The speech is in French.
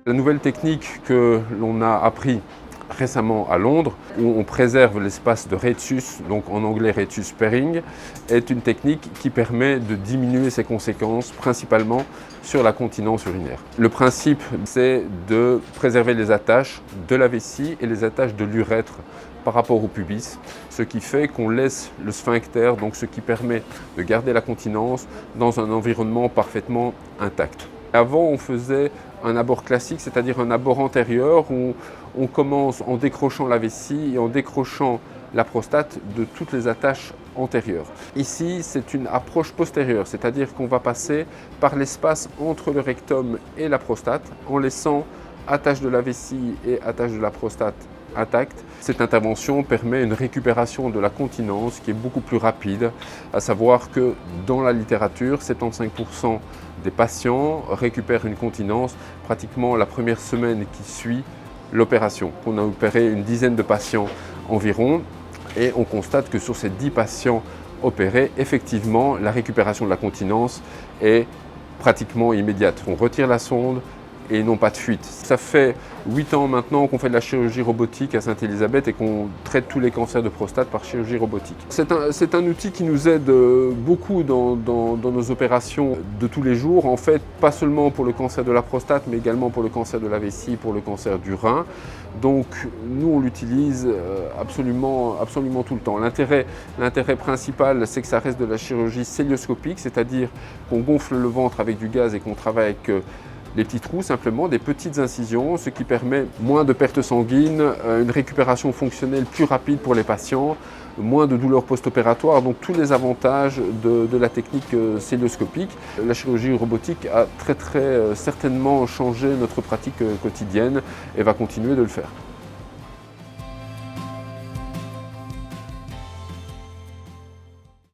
La nouvelle technique que l'on a appris récemment à Londres, où on préserve l'espace de Retsus, donc en anglais Retsus Pairing, est une technique qui permet de diminuer ses conséquences, principalement sur la continence urinaire. Le principe, c'est de préserver les attaches de la vessie et les attaches de l'urètre par rapport au pubis, ce qui fait qu'on laisse le sphincter, donc ce qui permet de garder la continence dans un environnement parfaitement intact. Avant, on faisait un abord classique, c'est-à-dire un abord antérieur où on commence en décrochant la vessie et en décrochant la prostate de toutes les attaches antérieures. Ici, c'est une approche postérieure, c'est-à-dire qu'on va passer par l'espace entre le rectum et la prostate en laissant attache de la vessie et attache de la prostate intactes. Cette intervention permet une récupération de la continence qui est beaucoup plus rapide, à savoir que dans la littérature, 75% des patients récupèrent une continence pratiquement la première semaine qui suit l'opération. On a opéré une dizaine de patients environ et on constate que sur ces 10 patients opérés, effectivement, la récupération de la continence est pratiquement immédiate. On retire la sonde et non pas de fuite. Ça fait 8 ans maintenant qu'on fait de la chirurgie robotique à Sainte-Élisabeth et qu'on traite tous les cancers de prostate par chirurgie robotique. C'est un outil qui nous aide beaucoup dans nos opérations de tous les jours, en fait, pas seulement pour le cancer de la prostate, mais également pour le cancer de la vessie, pour le cancer du rein. Donc nous, on l'utilise absolument tout le temps. L'intérêt principal, c'est que ça reste de la chirurgie cœlioscopique, c'est-à-dire qu'on gonfle le ventre avec du gaz et qu'on travaille avec des petits trous, simplement des petites incisions, ce qui permet moins de pertes sanguines, une récupération fonctionnelle plus rapide pour les patients, moins de douleurs post-opératoires, donc tous les avantages de la technique cœlioscopique. La chirurgie robotique a très certainement changé notre pratique quotidienne et va continuer de le faire.